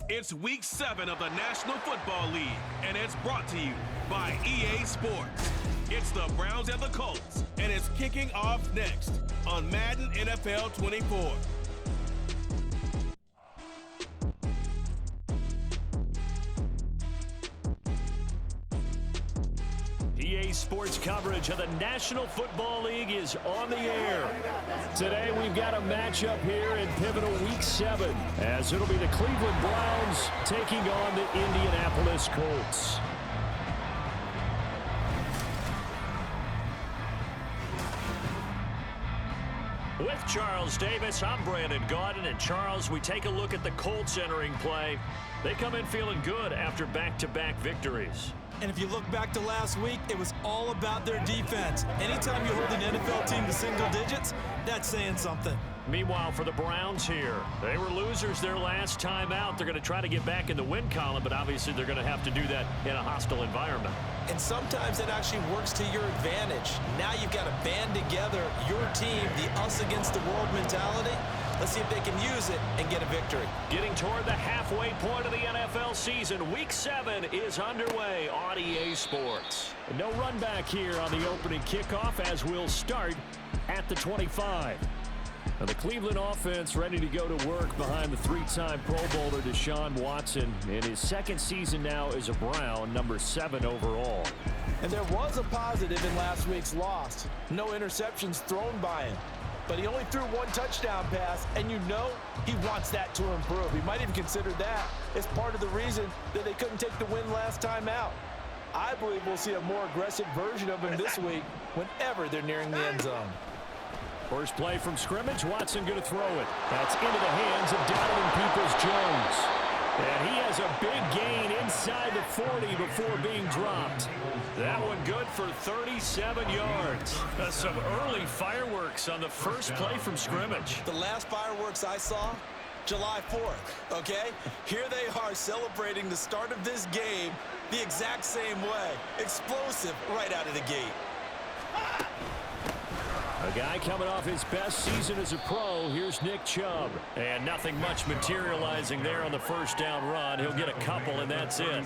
It's Week 7 of the National Football League, and it's brought to you by EA Sports. It's the Browns and the Colts, and it's kicking off next on Madden NFL 24. EA Sports coverage of the National Football League is on the air. Today we've got a matchup here in pivotal Week 7, as it'll be the Cleveland Browns taking on the Indianapolis Colts. With Charles Davis, I'm Brandon Gaudin. And Charles, we take a look at the Colts entering play. They come in feeling good after back-to-back victories. And if you look back to last week, it was all about their defense. Anytime you hold an NFL team to single digits, that's saying something. Meanwhile, for the Browns here, they were losers their last time out. They're going to try to get back in the win column, but obviously they're going to have to do that in a hostile environment. And sometimes it actually works to your advantage. Now you've got to band together your team, the us against the world mentality. Let's see if they can use it and get a victory. Getting toward the halfway point of the NFL season, Week 7 is underway on EA Sports. No run back here on the opening kickoff as we'll start at the 25. Now the Cleveland offense ready to go to work behind the three-time Pro Bowler Deshaun Watson in his second season now as a Brown, number 7 overall. And there was a positive in last week's loss. No interceptions thrown by him. But he only threw one touchdown pass, and you know he wants that to improve. He might even consider that as part of the reason that they couldn't take the win last time out. I believe we'll see a more aggressive version of him this week whenever they're nearing the end zone. First play from scrimmage, Watson going to throw it. That's into the hands of Donovan Peoples-Jones. And he has a big gain inside the 40 before being dropped. That one good for 37 yards. That's some early fireworks on the first play from scrimmage. The last fireworks I saw, July 4th, okay? Here they are celebrating the start of this game the exact same way. Explosive right out of the gate. A guy coming off his best season as a pro, here's Nick Chubb. And nothing much materializing there on the first down run. He'll get a couple, and that's it.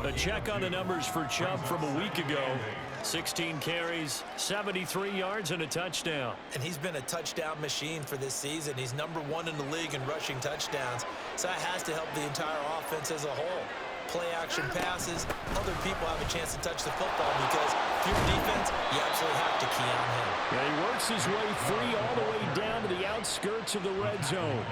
A check on the numbers for Chubb from a week ago. 16 carries, 73 yards, and a touchdown. And he's been a touchdown machine for this season. He's number 1 in the league in rushing touchdowns. So that has to help the entire offense as a whole. Play-action passes, other people have a chance to touch the football because if you're defense, you absolutely have to key on him. Yeah, he works his way free all the way down to the outskirts of the red zone.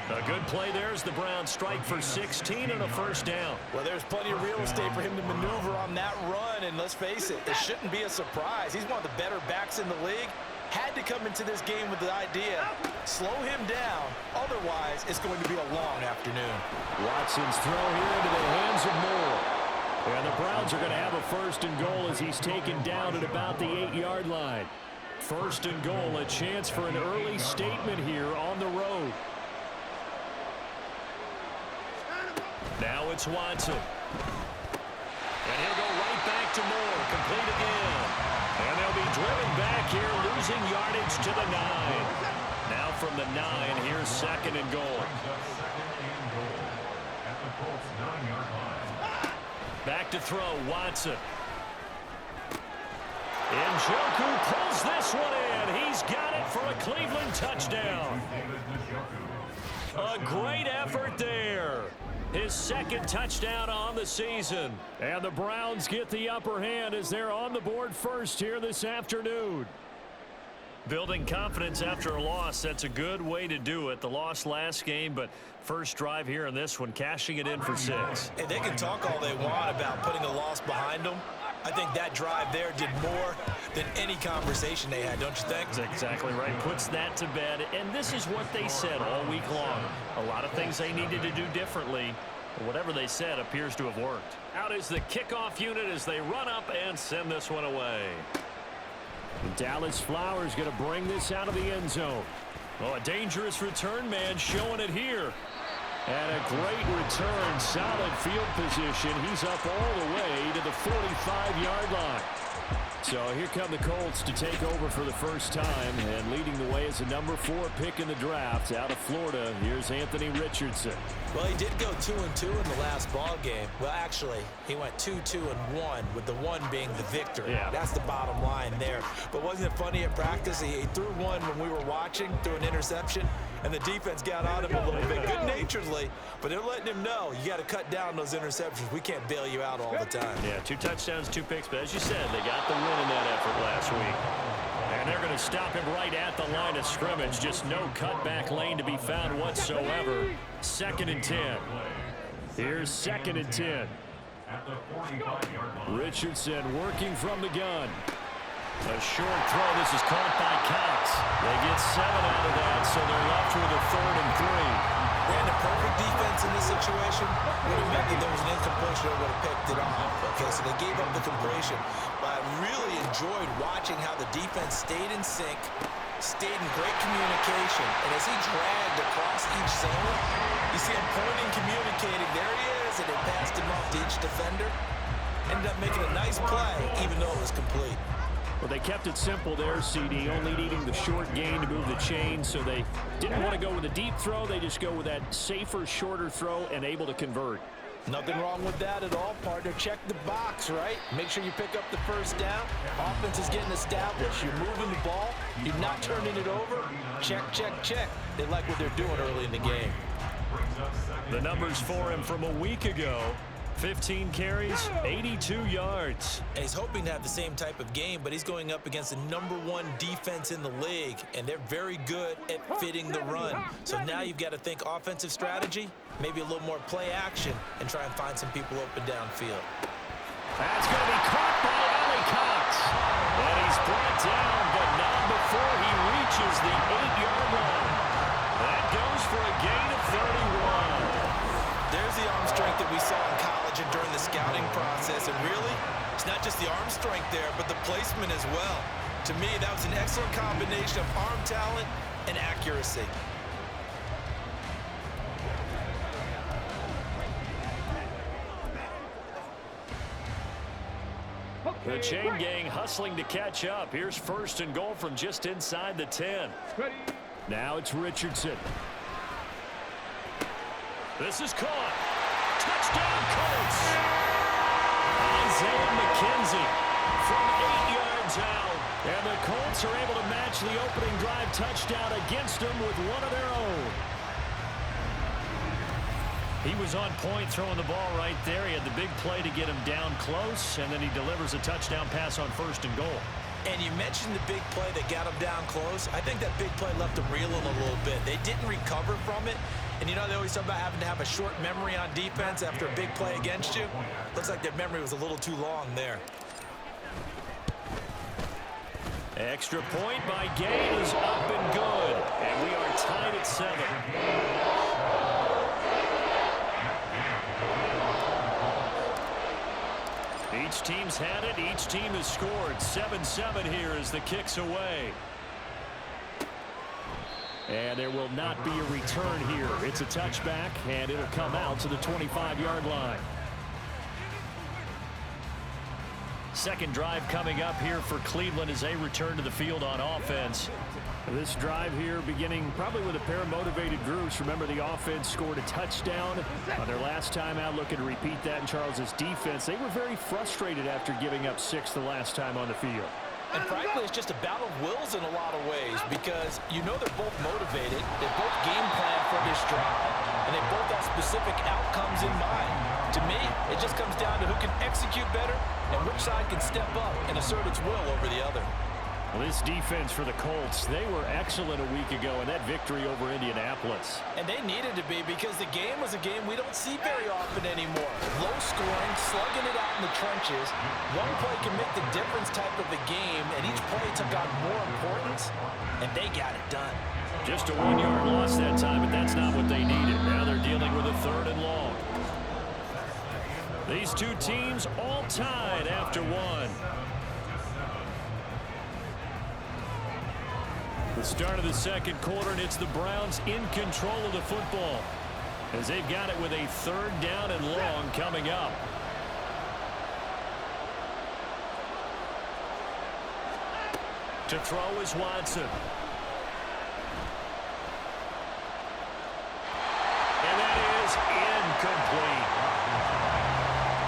A good play there as the Browns strike for 16 and a first down. Well, there's plenty of real estate for him to maneuver on that run, and let's face it, it shouldn't be a surprise. He's one of the better backs in the league. Had to come into this game with the idea, slow him down, otherwise it's going to be a long afternoon. Watson's throw here into the hands of Moore. And the Browns are going to have a first and goal as he's taken down at about the 8-yard line. First and goal, a chance for an early statement here on the road. Now it's Watson. And he'll go right back to Moore, complete again. And they'll be driven back here, losing yardage to the 9. Now from the 9, here's second and goal. Back to throw, Watson. Njoku pulls this one in. He's got it for a Cleveland touchdown. A great effort there. His second touchdown on the season. And the Browns get the upper hand as they're on the board first here this afternoon. Building confidence after a loss, that's a good way to do it. The loss last game, but first drive here in this one, cashing it in for 6. And they can talk all they want about putting a loss behind them. I think that drive there did more than any conversation they had, don't you think? That's exactly right. Puts that to bed. And this is what they said all week long. A lot of things they needed to do differently. Whatever they said appears to have worked. Out is the kickoff unit as they run up and send this one away. Dallas Flowers going to bring this out of the end zone. Oh, a dangerous return man showing it here. And a great return, solid field position. He's up all the way to the 45-yard line. So here come the Colts to take over for the first time, and leading the way is the number 4 pick in the draft out of Florida. Here's Anthony Richardson. Well, he did go 2-2 in the last ball game. Well, actually, he went 2-2-1, with the 1 being the victory. Yeah. That's the bottom line there. But wasn't it funny at practice? He threw one when we were watching, threw an interception, and the defense got on him a little bit, good-naturedly. But they're letting him know, you got to cut down those interceptions. We can't bail you out all the time. Yeah, 2 touchdowns, 2 picks, but as you said, they got the win in that effort last week. And they're going to stop him right at the line of scrimmage. Just no cutback lane to be found whatsoever. 2nd and 10. Here's 2nd and 10. Richardson working from the gun. A short throw. This is caught by Cox. They get 7 out of that, so they're left with a 3rd and 3. Brandon, perfect defense in this situation would have meant that there was an incompletion or would have picked it off. Okay, so they gave up the completion. But I really enjoyed watching how the defense stayed in sync, stayed in great communication. And as he dragged across each zone, you see him pointing, communicating. There he is, and they passed him off to each defender. Ended up making a nice play, even though it was complete. Well, they kept it simple there, CD, only needing the short gain to move the chain, so they didn't want to go with a deep throw. They just go with that safer, shorter throw and able to convert. Nothing wrong with that at all, partner. Check the box, right? Make sure you pick up the first down. Offense is getting established. You're moving the ball. You're not turning it over. Check, check, check. They like what they're doing early in the game. The numbers for him from a week ago. 15 carries, 82 yards. And he's hoping to have the same type of game, but he's going up against the #1 defense in the league, and they're very good at fitting the run. So now you've got to think offensive strategy, maybe a little more play action, and try and find some people open downfield. That's going to be caught by Ollie Cox. And he's brought down, but not before he reaches the 8-yard line. That goes for a gain of 31. There's the arm strength that we saw in college and during the scouting process. And really, it's not just the arm strength there, but the placement as well. To me, that was an excellent combination of arm talent and accuracy. The chain gang hustling to catch up. Here's 1st and goal from just inside the 10. Now it's Richardson. This is caught. Touchdown, Colts. Isaiah McKenzie from 8 yards out. And the Colts are able to match the opening drive touchdown against them with one of their own. He was on point throwing the ball right there. He had the big play to get him down close, and then he delivers a touchdown pass on 1st and goal. And you mentioned the big play that got him down close. I think that big play left him reeling a little bit. They didn't recover from it. And you know, they always talk about having to have a short memory on defense after a big play against you. Looks like their memory was a little too long there. Extra point by Gay is up and good. And we are tied at 7. Each team's had it. Each team has scored. 7-7 here as the kick's away. And there will not be a return here. It's a touchback, and it'll come out to the 25-yard line. Second drive coming up here for Cleveland as they return to the field on offense. This drive here beginning probably with a pair of motivated groups. Remember, the offense scored a touchdown on their last time out, looking to repeat that in Charles's defense. They were very frustrated after giving up 6 the last time on the field. And frankly, it's just a battle of wills in a lot of ways, because you know they're both motivated. They both game plan for this drive, and they both have specific outcomes in mind. To me, it just comes down to who can execute better and which side can step up and assert its will over the other. Well, this defense for the Colts, they were excellent a week ago in that victory over Indianapolis. And they needed to be, because the game was a game we don't see very often anymore. Low scoring, slugging it out in the trenches. One play can make the difference type of the game, and each play took on more importance, and they got it done. Just a 1-yard loss that time, but that's not what they needed. Now they're dealing with a 3rd and long. These two teams all tied after 1. The start of the second quarter, and it's the Browns in control of the football as they've got it with a 3rd down and long coming up. To throw is Watson. And that is incomplete.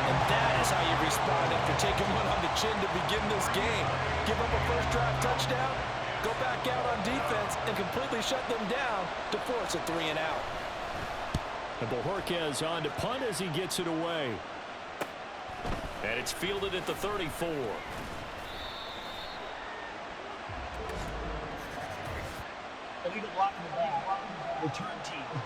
And that is how you respond after taking one on the chin to begin this game. Give up a first drive touchdown, go back out on defense, and completely shut them down to force a 3-and-out. And Bojorquez on to punt as he gets it away. And it's fielded at the 34. Illegal block in the back. Return team.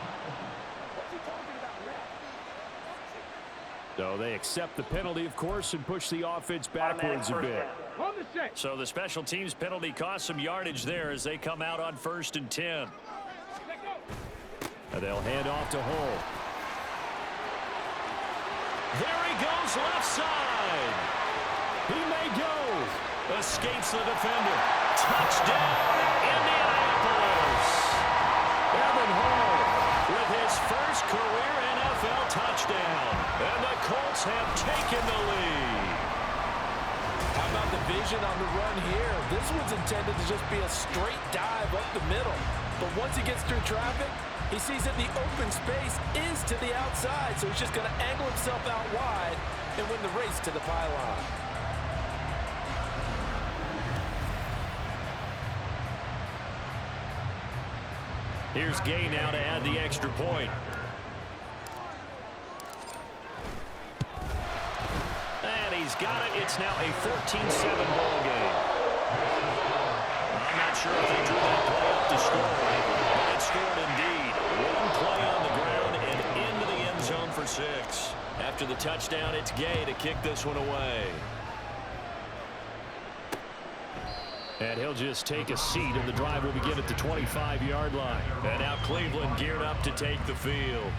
So they accept the penalty, of course, and push the offense backwards a bit. So the special teams penalty cost some yardage there as they come out on 1st and 10. And they'll hand off to Hull. There he goes left side. He may go. Escapes the defender. Touchdown, Indianapolis. Evan Hull with his first career NFL touchdown. And the Colts have taken the lead. How about the vision on the run here? This one's intended to just be a straight dive up the middle. But once he gets through traffic, he sees that the open space is to the outside, so he's just going to angle himself out wide and win the race to the pylon. Here's Gay now to add the extra point. And he's got it. It's now a 14-7 ball game. I'm not sure if they drew that play up to score, but it scored indeed. One play on the ground and into the end zone for 6. After the touchdown, it's Gay to kick this one away. And he'll just take a seat, and the drive will begin at the 25-yard line. And now Cleveland geared up to take the field.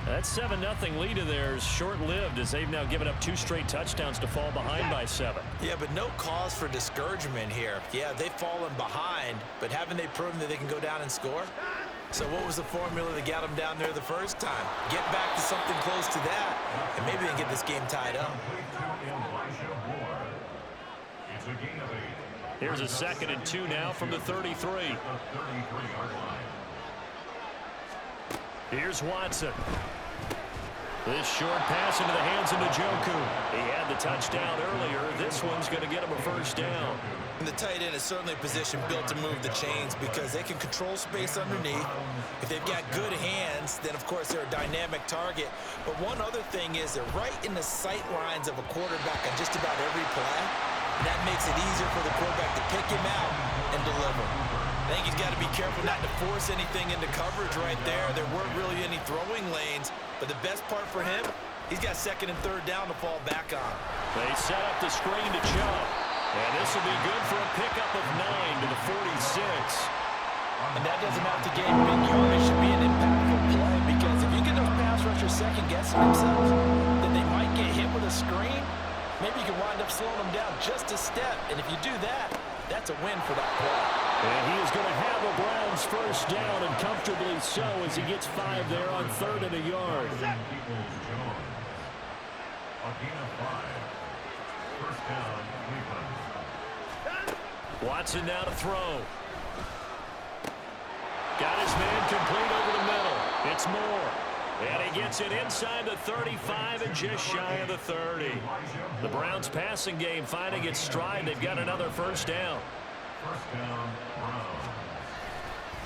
That 7-0 lead of theirs short-lived as they've now given up 2 straight touchdowns to fall behind by 7. Yeah, but no cause for discouragement here. Yeah, they've fallen behind, but haven't they proven that they can go down and score? So what was the formula that got them down there the first time? Get back to something close to that, and maybe they can get this game tied up. Here's a 2nd and 2 now from the 33. Here's Watson. This short pass into the hands of Njoku. He had the touchdown earlier. This one's going to get him a first down. And the tight end is certainly a position built to move the chains because they can control space underneath. If they've got good hands, then of course they're a dynamic target. But one other thing is they're right in the sight lines of a quarterback on just about every play. And that makes it easier for the quarterback to pick him out and deliver. I think he's got to be careful not to force anything into coverage right there. There weren't really any throwing lanes. But the best part for him, he's got 2nd and 3rd down to fall back on. They set up the screen to Chubb. And this will be good for a pickup of 9 to the 46. And that doesn't have to gain big yardage. Should be an impactful play because if you get those pass rushers second-guessing themselves, then they might get hit with a screen. Maybe you can wind up slowing them down just a step. And if you do that, that's a win for that play. And he is going to have a Browns first down, and comfortably so as he gets 5 there on 3rd and a yard. Watson now to throw. Got his man complete over the middle. It's Moore. And he gets it inside the 35 and just shy of the 30. The Browns passing game finding its stride. They've got another first down.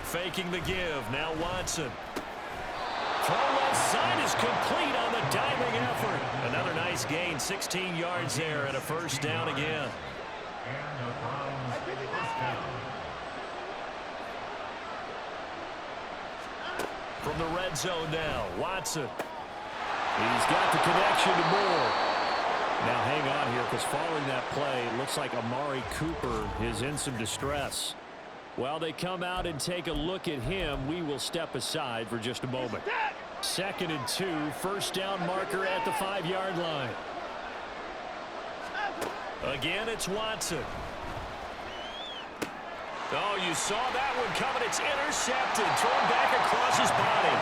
Faking the give. Now Watson. Throw left side is complete on the diving effort. Another nice gain. 16 yards there and a first down again. From the red zone now, Watson. He's got the connection to Moore. Now hang on here because following that play, it looks like Amari Cooper is in some distress. While they come out and take a look at him, we will step aside for just a moment. 2nd and 2, first down marker at the 5-yard line. Again, it's Watson. Oh, you saw that one coming. It's intercepted. Thrown back across his body.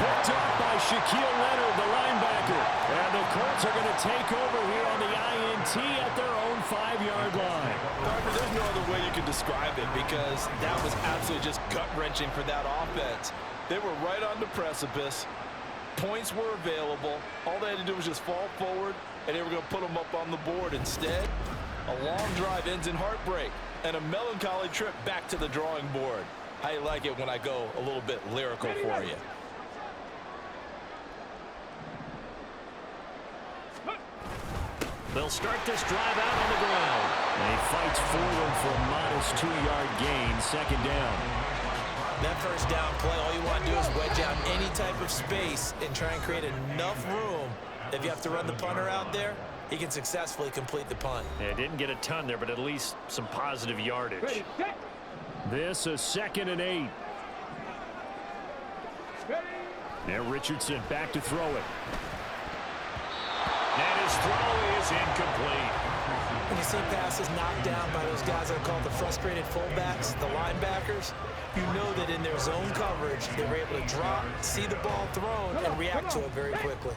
Picked up by Shaquille Leonard, the linebacker. And the Colts are going to take over here on the INT at their own 5-yard line. Parker, there's no other way you can describe it because that was absolutely just gut-wrenching for that offense. They were right on the precipice. Points were available. All they had to do was just fall forward, and they were going to put them up on the board. Instead, a long drive ends in heartbreak and a melancholy trip back to the drawing board. I like it when I go a little bit lyrical for you. They'll start this drive out on the ground. And he fights forward for a modest 2-yard gain, second down. That first down play, all you want to do is wedge out any type of space and try and create enough room. If you have to run the punter out there, he can successfully complete the punt. Yeah, didn't get a ton there, but at least some positive yardage. This is 2nd and 8. Now Richardson back to throw it. And his throw is incomplete. When you see passes knocked down by those guys that are called the frustrated fullbacks, the linebackers, you know that in their zone coverage, they were able to drop, see the ball thrown, and react to it very quickly.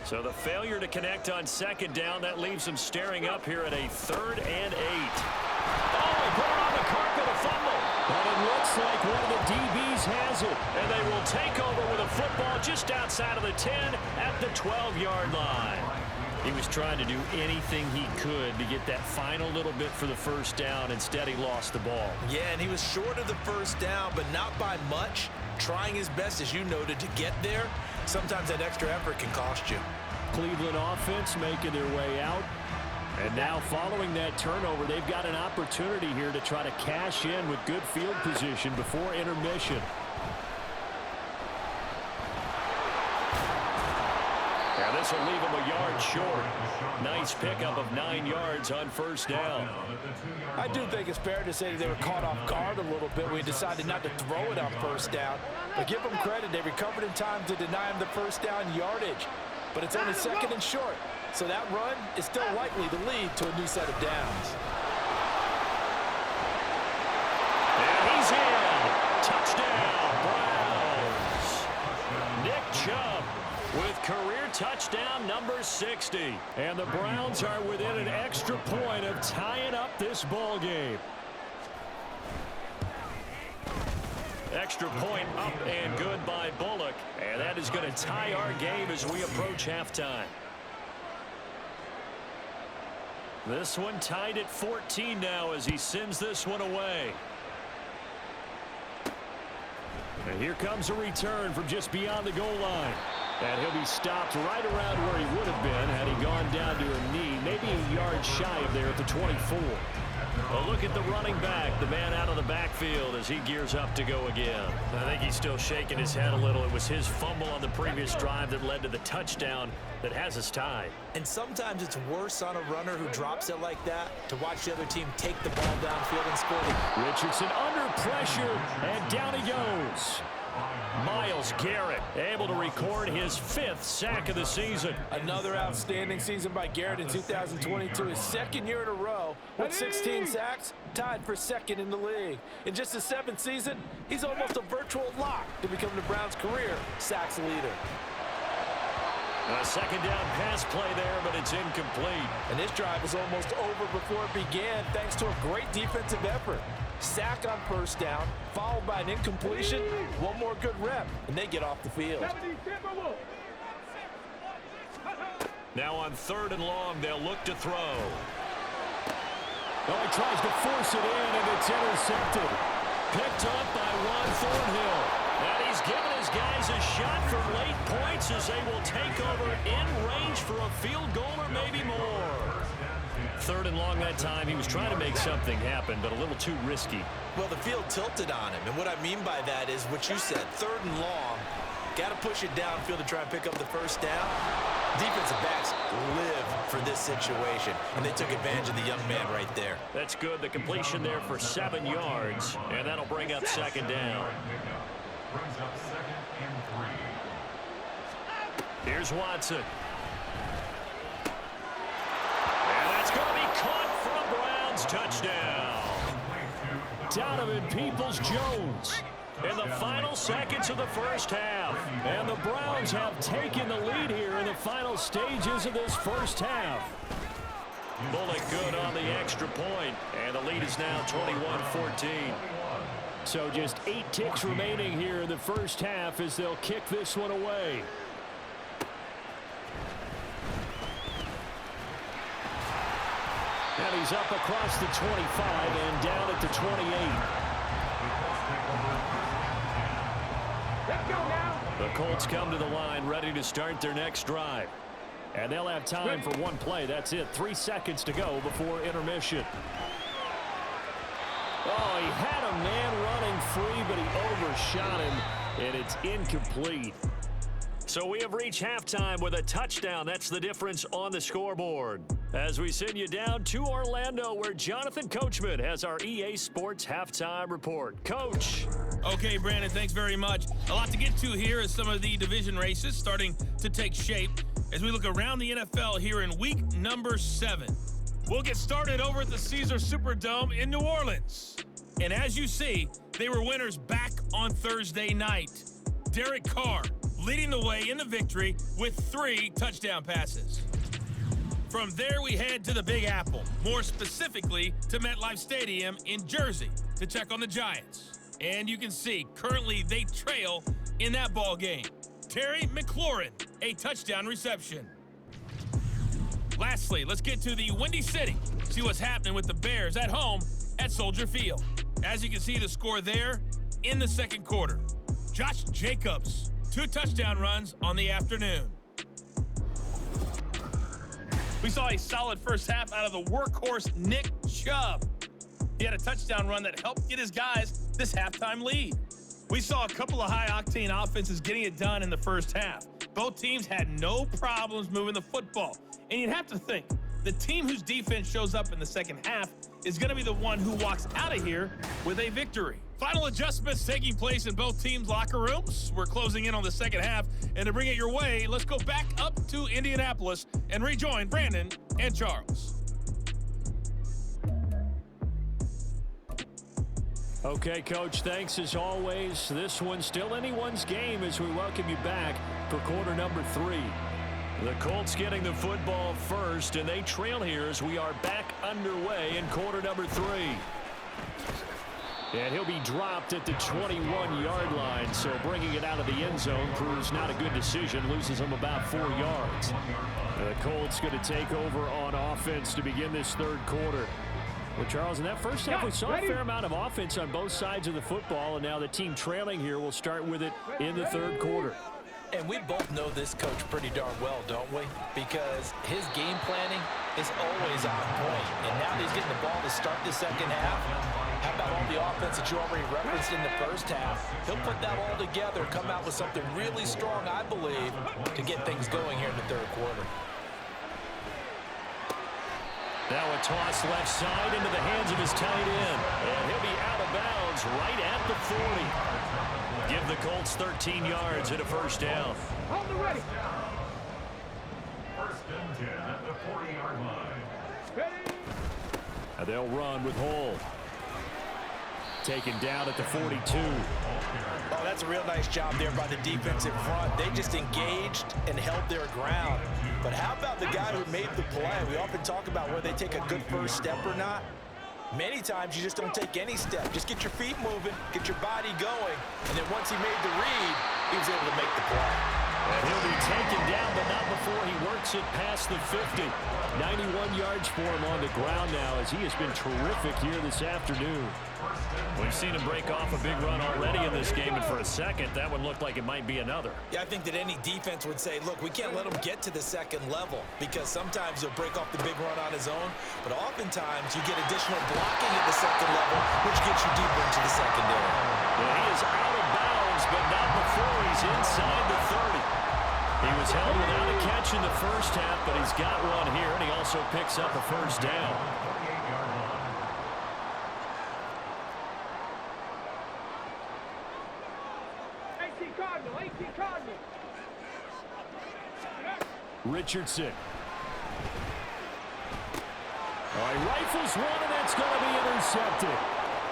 So the failure to connect on 2nd down, that leaves him staring up here at a 3rd and 8. Oh, he put it on the carpet, a fumble. But it looks like one of the DBs has it. And they will take over with a football just outside of the 10 at the 12-yard line. He was trying to do anything he could to get that final little bit for the first down. Instead, he lost the ball. Yeah, and he was short of the first down, but not by much. Trying his best, as you noted, to get there. Sometimes that extra effort can cost you. Cleveland offense making their way out. And now following that turnover, they've got an opportunity here to try to cash in with good field position before intermission. Now this will leave him a yard short. Nice pickup of 9 yards on first down. I do think it's fair to say that they were caught off guard a little bit when we decided not to throw it on first down. But give them credit, they recovered in time to deny him the first down yardage. But it's only 2nd and short. So that run is still likely to lead to a new set of downs. And he's in. Touchdown, Browns. Nick Chubb with career touchdown number 60. And the Browns are within an extra point of tying up this ball game. Extra point up and good by Bullock. And that is going to tie our game as we approach halftime. This one tied at 14 now as he sends this one away. And here comes a return from just beyond the goal line. And he'll be stopped right around where he would have been had he gone down to a knee, maybe a yard shy of there at the 24. Well, look at the running back, the man out of the backfield as he gears up to go again. I think he's still shaking his head a little. It was his fumble on the previous drive that led to the touchdown that has us tied. And sometimes it's worse on a runner who drops it like that to watch the other team take the ball downfield and score. Richardson under pressure, and down he goes. Myles Garrett able to record his 5th sack of the season. Another outstanding season by Garrett in 2022. His 2nd year in a row with 16 sacks, tied for 2nd in the league. In just his 7th season, he's almost a virtual lock to become the Browns' career sacks leader. A 2nd down pass play there, but it's incomplete. And this drive was almost over before it began thanks to a great defensive effort. Sack on first down, followed by an incompletion, one more good rep, and they get off the field. Now on 3rd and long, they'll look to throw. Oh, he tries to force it in, and it's intercepted. Picked up by Ron Thornhill. And he's given his guys a shot for late points as they will take over in range for a field goal or maybe more. 3rd and long that time. He was trying to make something happen, but a little too risky. Well, the field tilted on him, and what I mean by that is what you said, 3rd and long. Got to push it downfield to try and pick up the first down. Defensive backs live for this situation, and they took advantage of the young man right there. That's good. The completion there for 7 yards, and that'll bring up 2nd down. Here's Watson. And that's going to be caught for a Browns touchdown. Donovan Peoples-Jones. In the final seconds of the first half. And the Browns have taken the lead here in the final stages of this first half. Bullock good on the extra point, and the lead is now 21-14. So just 8 ticks remaining here in the first half as they'll kick this one away. And he's up across the 25 and down at the 28. The Colts come to the line ready to start their next drive. And they'll have time for one play. That's it. 3 seconds to go before intermission. Oh, he had a man running free, but he overshot him, and it's incomplete. So we have reached halftime with a touchdown. That's the difference on the scoreboard. As we send you down to Orlando, where Jonathan Coachman has our EA Sports halftime report. Coach. Okay, Brandon, thanks very much. A lot to get to here as some of the division races starting to take shape as we look around the NFL here in week number 7. We'll get started over at the Caesar Superdome in New Orleans. And as you see, they were winners back on Thursday night. Derek Carr leading the way in the victory with 3 touchdown passes. From there, we head to the Big Apple, more specifically to MetLife Stadium in Jersey to check on the Giants. And you can see, currently they trail in that ball game. Terry McLaurin, a touchdown reception. Lastly, let's get to the Windy City, see what's happening with the Bears at home at Soldier Field. As you can see, the score there in the second quarter. Josh Jacobs, 2 touchdown runs on the afternoon. We saw a solid first half out of the workhorse Nick Chubb. He had a touchdown run that helped get his guys this halftime lead. We saw a couple of high-octane offenses getting it done in the first half. Both teams had no problems moving the football. And you'd have to think, the team whose defense shows up in the second half is going to be the one who walks out of here with a victory. Final adjustments taking place in both teams' locker rooms. We're closing in on the second half. And to bring it your way, let's go back up to Indianapolis and rejoin Brandon and Charles. Okay, Coach, thanks as always. This one's still anyone's game as we welcome you back for quarter number 3. The Colts getting the football first, and they trail here as we are back underway in quarter number 3. And he'll be dropped at the 21-yard line, so bringing it out of the end zone proves not a good decision, loses him about 4 yards. The Colts going to take over on offense to begin this third quarter. Well, Charles, in that first half, we saw a fair amount of offense on both sides of the football, and now the team trailing here will start with it in the third quarter. And we both know this coach pretty darn well, don't we? Because his game planning is always on point. And now he's getting the ball to start the second half. How about all the offense that you already referenced in the first half? He'll put that all together, come out with something really strong, I believe, to get things going here in the third quarter. Now a toss left side into the hands of his tight end. And he'll be out of bounds right at the 40. Give the Colts 13 yards and a first down. Hold the ready. First and 10 at the 40-yard line. Ready. And they'll run with Hole. Taken down at the 42. Oh, that's a real nice job there by the defense in front. They just engaged and held their ground. But how about the guy who made the play? We often talk about whether they take a good first step or not. Many times you just don't take any step. Just get your feet moving, get your body going, and then once he made the read, he was able to make the play. And he'll be taken down, but not before he works it past the 50. 91 yards for him on the ground now as he has been terrific here this afternoon. We've seen him break off a big run already in this game, and for a second, that one looked like it might be another. Yeah, I think that any defense would say, look, we can't let him get to the second level because sometimes he'll break off the big run on his own, but oftentimes you get additional blocking at the second level, which gets you deeper into the secondary. Well, he is out of bounds, but not before he's inside the 30. He was held without a catch in the first half, but he's got one here, and he also picks up a first down. Richardson. Oh, he rifles one, and that's going to be intercepted.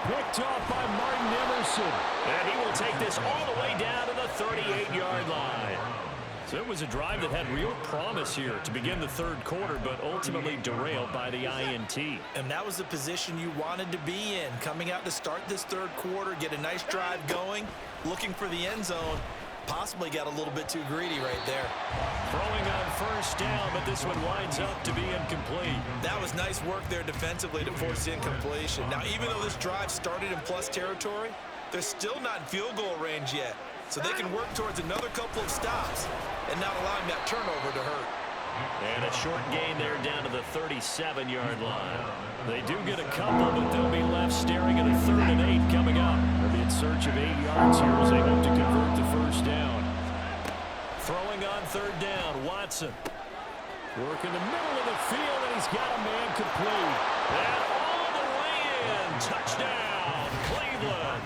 Picked off by Martin Emerson. And he will take this all the way down to the 38-yard line. So it was a drive that had real promise here to begin the third quarter, but ultimately derailed by the INT. And that was the position you wanted to be in. Coming out to start this third quarter, get a nice drive going, looking for the end zone. Possibly got a little bit too greedy right there. Throwing on first down, but this one winds up to be incomplete. That was nice work there defensively to force the incompletion. Now, even though this drive started in plus territory, they're still not in field goal range yet. So they can work towards another couple of stops and not allowing that turnover to hurt. And a short gain there down to the 37-yard line. They do get a couple, but they'll be left staring at a 3rd and 8 coming up. They'll be in search of 8 yards here as they hope to convert the first down. Throwing on 3rd down, Watson. Work in the middle of the field, and he's got a man complete. And all the way in. Touchdown, Cleveland.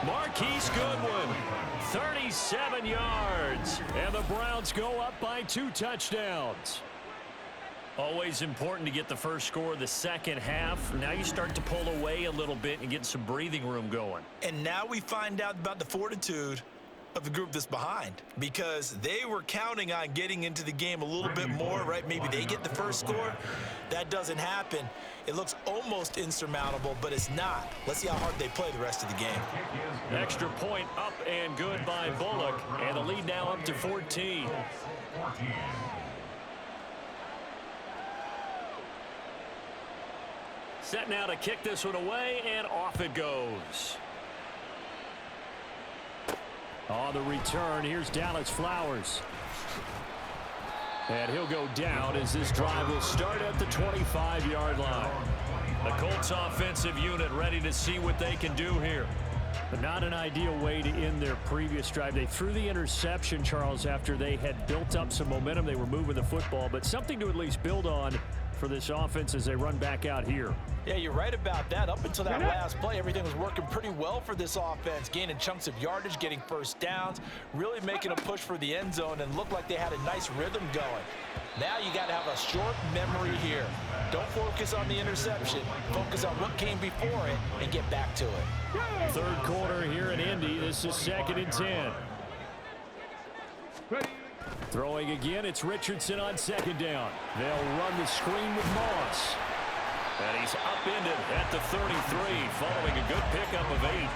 Marquise Goodwin, 37 yards. And the Browns go up by 2 touchdowns. Always important to get the first score of the second half. Now you start to pull away a little bit and get some breathing room going. And now we find out about the fortitude of the group that's behind, because they were counting on getting into the game a little bit more, right? Maybe they get the first score. That doesn't happen. It looks almost insurmountable, but it's not. Let's see how hard they play the rest of the game. Extra point up and good by Bullock, and the lead now up to 14. Set now to kick this one away, and off it goes. On the return, here's Dallas Flowers. And he'll go down as this drive will start at the 25-yard line. The Colts offensive unit ready to see what they can do here. But not an ideal way to end their previous drive. They threw the interception, Charles, after they had built up some momentum. They were moving the football, but something to at least build on for this offense as they run back out here. Yeah, you're right about that. Up until that last play, everything was working pretty well for this offense, gaining chunks of yardage, getting first downs, really making a push for the end zone, and looked like they had a nice rhythm going. Now you got to have a short memory here. Don't focus on the interception. Focus on what came before it and get back to it. Third quarter here in Indy. This is 2nd and 10. Throwing again, it's Richardson on 2nd down. They'll run the screen with Moss. And he's upended at the 33, following a good pickup of 8.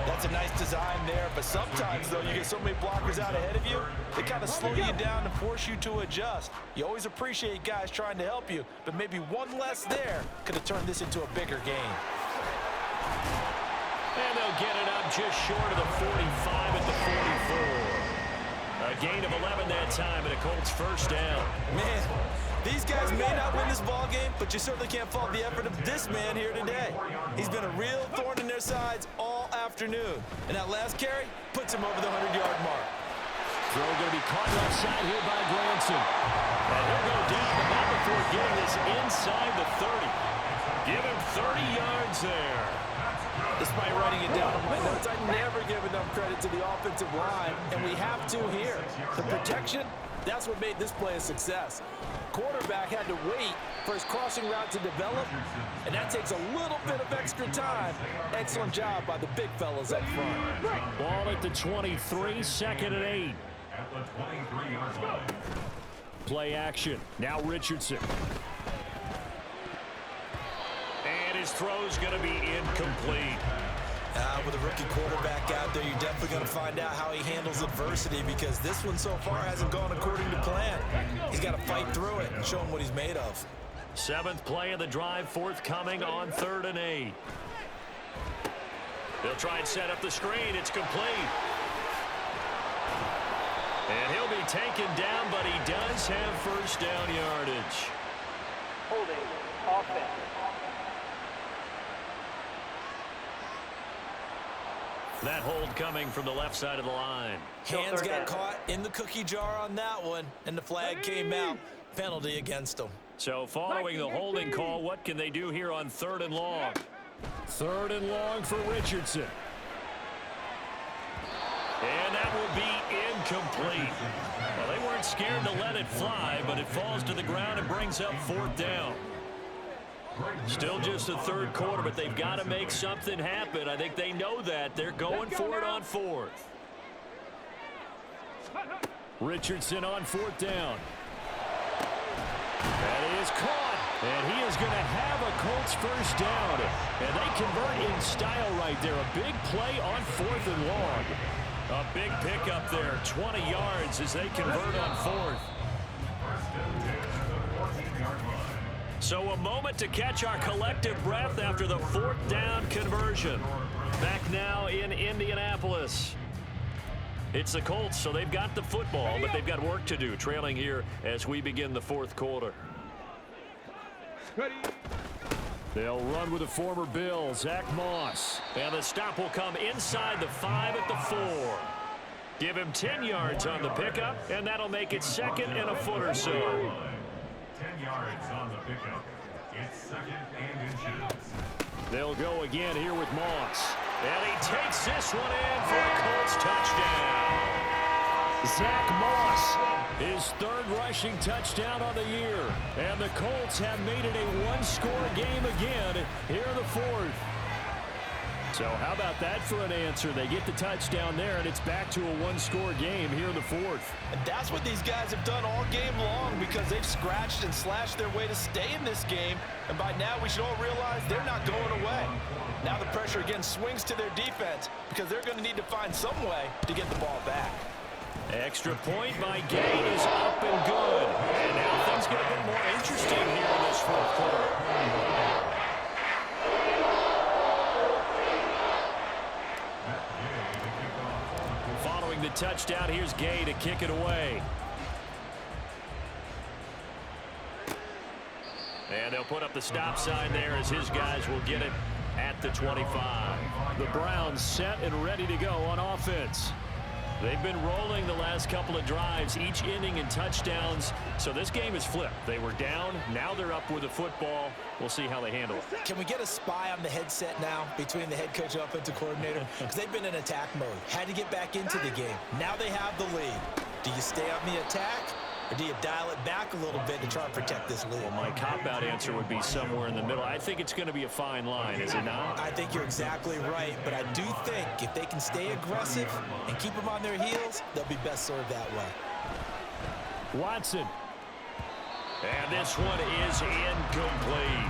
That's a nice design there, but sometimes, though, you get so many blockers out ahead of you, they kind of slow you down and force you to adjust. You always appreciate guys trying to help you, but maybe one less there could have turned this into a bigger game. And they'll get it up just short of the 45 at the 44. A gain of 11 that time, and a Colts first down. Man, these guys may not win this ball game, but you certainly can't fault the effort of this man here today. He's been a real thorn in their sides all afternoon. And that last carry puts him over the 100-yard mark. Throw going to be caught left side here by Granson. And he'll go down, but not before getting this inside the 30. Give him 30 yards there. Despite writing it down on my notes, I never give enough credit to the offensive line, and we have to here. The protection, that's what made this play a success. Quarterback had to wait for his crossing route to develop, and that takes a little bit of extra time. Excellent job by the big fellas up front. Ball at the 23, 2nd and 8. At the 23-yard line. Play action. Now Richardson. And his throw's going to be incomplete. With a rookie quarterback out there, you're definitely going to find out how he handles adversity, because this one so far hasn't gone according to plan. He's got to fight through it and show him what he's made of. 7th play of the drive, forthcoming on 3rd and 8. They'll try and set up the screen. It's complete. And he'll be taken down, but he does have first down yardage. Holding offense. That hold coming from the left side of the line. Hands got caught in the cookie jar on that one, and the flag came out. Penalty against them. So following the holding call, what can they do here on 3rd and long? 3rd and long for Richardson. And that will be incomplete. Well, they weren't scared to let it fly, but it falls to the ground and brings up 4th down. Still just the third quarter, but they've got to make something happen. I think they know that. They're going for it on fourth. Richardson on fourth down. That is caught, and he is going to have a Colts first down. And they convert in style right there. A big play on fourth and long. A big pickup there, 20 yards as they convert on fourth. So a moment to catch our collective breath after the fourth down conversion. Back now in Indianapolis. It's the Colts, so they've got the football, but they've got work to do, trailing here as we begin the fourth quarter. They'll run with the former Bill, Zach Moss. And the stop will come inside the 5 at the 4. Give him 10 yards on the pickup, and that'll make it second and a foot or so. 10 yards on the pickup. It's second and inches. They'll go again here with Moss. And he takes this one in for a Colts touchdown. Zach Moss, his third rushing touchdown on the year. And the Colts have made it a one-score game again here in the fourth. So how about that for an answer? They get the touchdown there, and it's back to a one-score game here in the fourth. And that's what these guys have done all game long because they've scratched and slashed their way to stay in this game. And by now, we should all realize they're not going away. Now the pressure again swings to their defense because they're going to need to find some way to get the ball back. Extra point by Gay is up and good. And now things get a bit more interesting here in this fourth quarter. Following the touchdown, here's Gay to kick it away. And they'll put up the stop sign there as his guys will get it at the 25. The Browns set and ready to go on offense. They've been rolling the last couple of drives, each ending in touchdowns. So this game is flipped. They were down. Now they're up with the football. We'll see how they handle it. Can we get a spy on the headset now between the head coach and offensive coordinator? Because they've been in attack mode. Had to get back into the game. Now they have the lead. Do you stay on the attack? Or do you dial it back a little bit to try and protect this lead? Well, my cop-out answer would be somewhere in the middle. I think it's going to be a fine line, is it not? I think you're exactly right, but I do think if they can stay aggressive and keep them on their heels, they'll be best served that way. Watson. And this one is incomplete.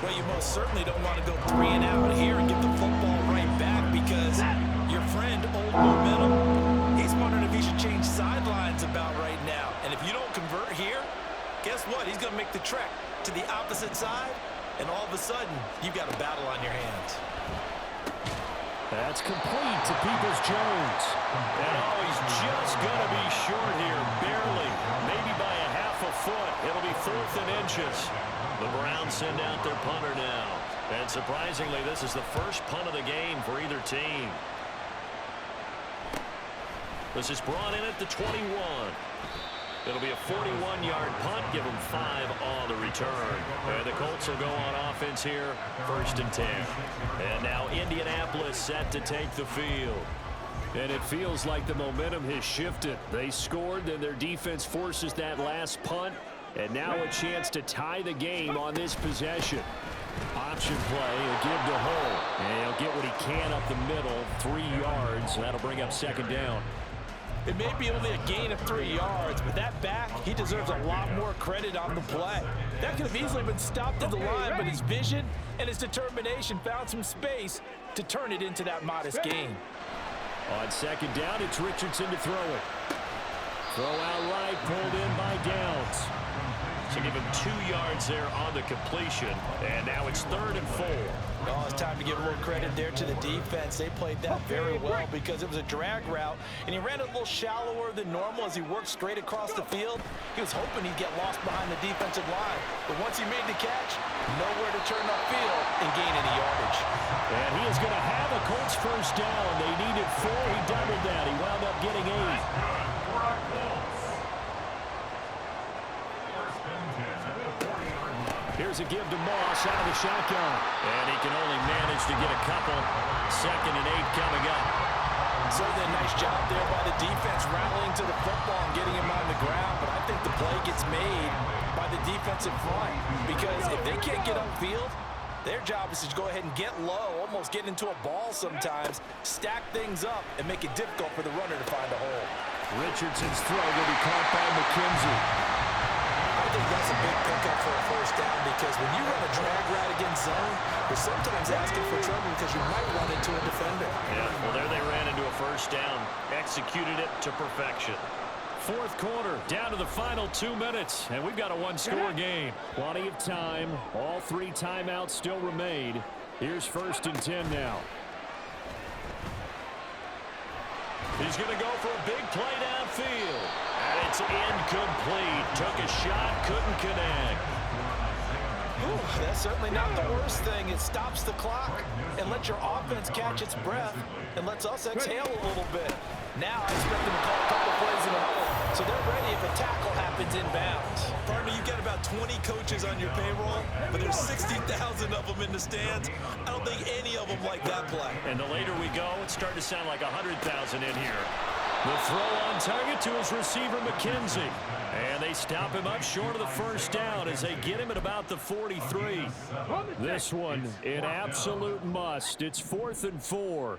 Well, you most certainly don't want to go 3 and out here and get the football right back because your friend, Old Momentum, he's wondering if he should change sidelines about right now. And if you don't convert here, guess what? He's going to make the trek to the opposite side, and all of a sudden, you've got a battle on your hands. That's complete to Peoples-Jones. And oh, he's just going to be short here, barely, maybe by a half a foot. It'll be 4th and inches. The Browns send out their punter now. And surprisingly, this is the first punt of the game for either team. This is brought in at the 21. It'll be a 41-yard punt. Give them 5 on the return. And the Colts will go on offense here, 1st and 10. And now Indianapolis set to take the field. And it feels like the momentum has shifted. They scored, then their defense forces that last punt. And now a chance to tie the game on this possession. Option play, a give to Hull. And he'll get what he can up the middle, 3 yards. And that'll bring up 2nd down. It may be only a gain of 3 yards, but that back, he deserves a lot more credit on the play. That could have easily been stopped at the line, but his vision and his determination found some space to turn it into that modest gain. On 2nd down, it's Richardson to throw it. Throw out right, pulled in by Downs. So give him 2 yards there on the completion. And now it's 3rd and 4. Oh, it's time to give a little credit there to the defense. They played that very well because it was a drag route, and he ran a little shallower than normal as he worked straight across the field. He was hoping he'd get lost behind the defensive line, but once he made the catch, nowhere to turn upfield and gain any yardage. And he is going to have a Colts first down. They needed 4. He doubled that. He wound up getting 8. Here's a give to Moss out of the shotgun. And he can only manage to get a couple. 2nd and 8 coming up. certainly a nice job there by the defense rallying to the football and getting him on the ground, but I think the play gets made by the defensive front because if they can't get upfield, their job is to go ahead and get low, almost get into a ball sometimes, stack things up, and make it difficult for the runner to find a hole. Richardson's throw will be caught by McKenzie. I think that's a big pickup for a first down because when you run a drag route against zone, you're sometimes asking for trouble because you might run into a defender. Yeah, well, there they ran into a first down. Executed it to perfection. Fourth quarter, down to the final 2 minutes, and we've got a one-score game. Plenty of time. All 3 timeouts still remain. Here's 1st and 10 now. He's going to go for a big play downfield. And it's incomplete. Took a shot, couldn't connect. Ooh, that's certainly not the worst thing. It stops the clock and lets your offense catch its breath and lets us exhale a little bit. Now I expect them to call a couple plays in a row, so they're ready if a tackle happens inbounds. Partner, you've got about 20 coaches on your payroll, but there's 60,000 of them in the stands. I don't think any of them like that play. And the later we go, it's starting to sound like 100,000 in here. The throw on target to his receiver, McKenzie. And they stop him up short of the first down as they get him at about the 43. This one, an absolute must. It's 4th and 4.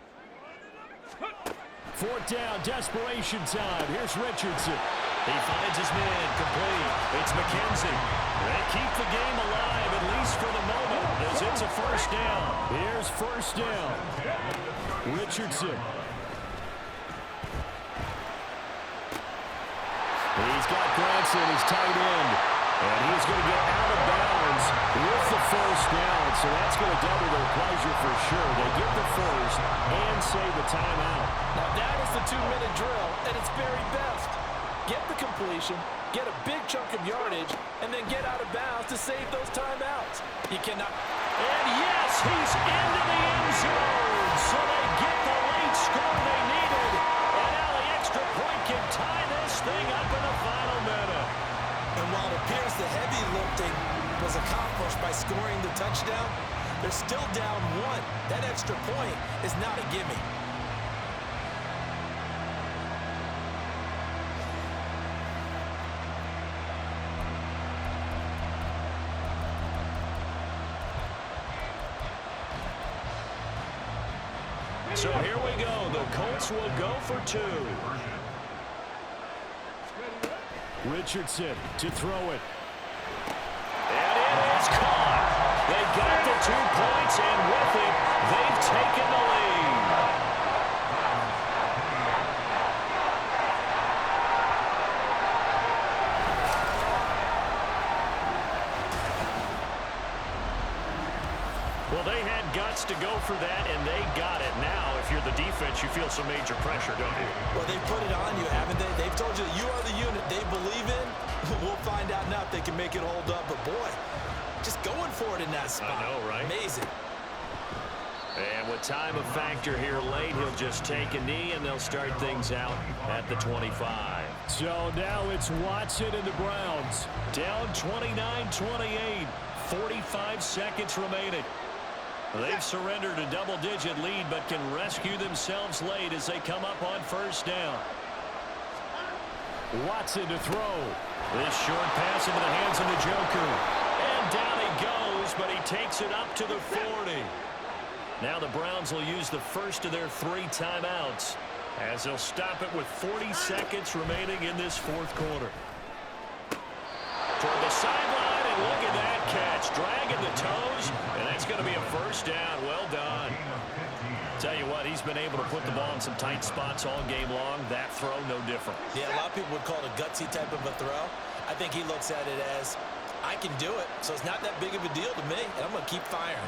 4th down, desperation time. Here's Richardson. He finds his man, complete. It's McKenzie. They keep the game alive, at least for the moment, as it's a first down. Here's 1st down. Richardson. He's got Granson, his tight end. And he's going to get out of bounds with the first down. So that's going to double their pleasure for sure. They get the first and save the timeout. Now that is the 2-minute drill at its very best. Get the completion, get a big chunk of yardage, and then get out of bounds to save those timeouts. You cannot... And yes, he's into the end zone. So they get the late score they needed. And now the extra point can tie this thing up in the final minute. And while it appears the heavy lifting was accomplished by scoring the touchdown, they're still down 1. That extra point is not a gimme. So here we go. The Colts will go for 2. Richardson to throw it. And it is caught. They got the 2 points, and with it, they've taken the lead. Well, they had guts to go for that, and they got it. Now, if you're the defense, you feel some major pressure, don't you? Well, they put it on you, haven't they? They've told you you are the unit they believe in. We'll find out now if they can make it hold up. But, boy, just going for it in that spot. I know, right? Amazing. And with time a factor here late, he'll just take a knee, and they'll start things out at the 25. So now it's Watson and the Browns. Down 29-28. 45 seconds remaining. They've surrendered a double-digit lead, but can rescue themselves late as they come up on first down. Watson to throw. This short pass into the hands of Njoku. And down he goes, but he takes it up to the 40. Now the Browns will use the first of their 3 timeouts as they'll stop it with 40 seconds remaining in this fourth quarter. Toward the sideline, and look at that catch. Dragging the toes, and that's going to be a first down. Well done. Tell you what, he's been able to put the ball in some tight spots all game long. That throw, no different. Yeah, a lot of people would call it a gutsy type of a throw. I think he looks at it as, I can do it, so it's not that big of a deal to me, and I'm going to keep firing.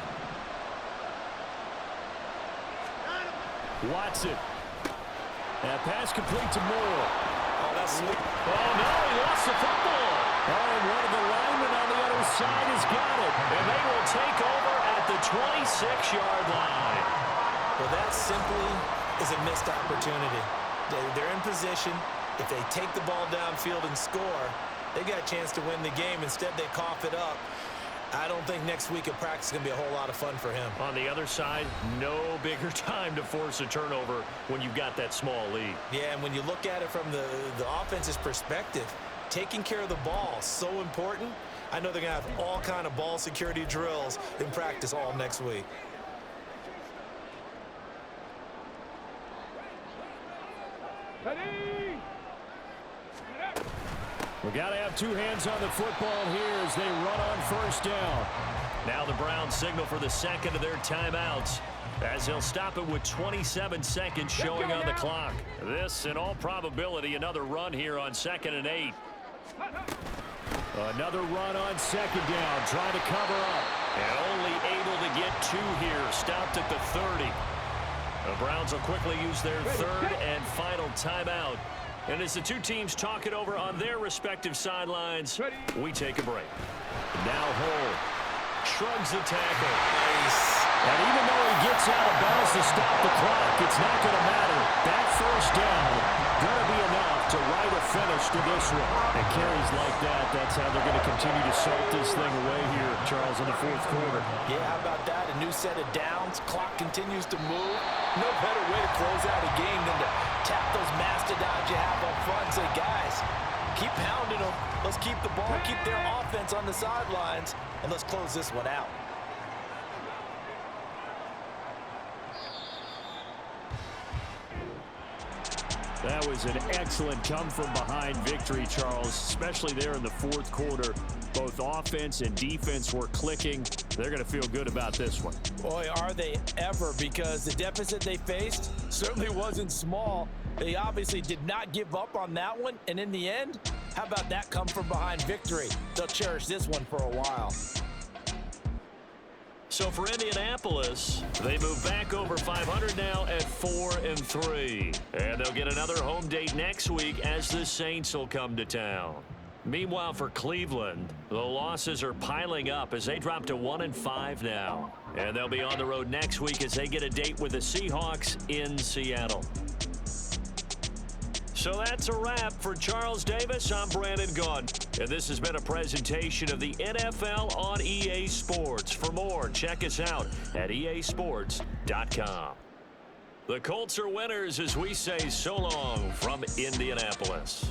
Watson. That pass complete to Moore. Oh, that's sweet. Oh, no, he lost the football. Oh, and one of the linemen on the other side has got it. And they will take over at the 26-yard line. Well, that simply is a missed opportunity. They're in position. If they take the ball downfield and score, they got a chance to win the game. Instead, they cough it up. I don't think next week at practice is going to be a whole lot of fun for him. On the other side, no bigger time to force a turnover when you've got that small lead. Yeah, and when you look at it from the offense's perspective, taking care of the ball is so important. I know they're going to have all kind of ball security drills in practice all next week. We got to have two hands on the football here as they run on first down. Now the Browns signal for the second of their timeouts as they'll stop it with 27 seconds showing on the clock. This, in all probability, another run here on 2nd and 8. Another run on 2nd down, trying to cover up. And only able to get 2 here, stopped at the 30. The Browns will quickly use their third and final timeout. And as the two teams talk it over on their respective sidelines, we take a break. Now Hull shrugs the tackle. Nice. And even though he gets out of bounds to stop the clock, it's not going to matter. That first down going to be enough to write a finish to this one. And carries like that, that's how they're going to continue to salt this thing away here, Charles, in the fourth quarter. Yeah, how about that? A new set of downs. Clock continues to move. No better way to close out a game than to tap those mastodons you have up front and say, guys, keep pounding them. Let's keep the ball, keep their offense on the sidelines, and let's close this one out. That was an excellent come-from-behind victory, Charles, especially there in the fourth quarter. Both offense and defense were clicking. They're going to feel good about this one. Boy, are they ever, because the deficit they faced certainly wasn't small. They obviously did not give up on that one, and in the end, how about that come-from-behind victory? They'll cherish this one for a while. So for Indianapolis, they move back over 500 now at 4-3. And they'll get another home date next week as the Saints will come to town. Meanwhile, for Cleveland, the losses are piling up as they drop to 1-5 now. And they'll be on the road next week as they get a date with the Seahawks in Seattle. So that's a wrap. For Charles Davis, I'm Brandon Gaudin. And this has been a presentation of the NFL on EA Sports. For more, check us out at easports.com. The Colts are winners as we say so long from Indianapolis.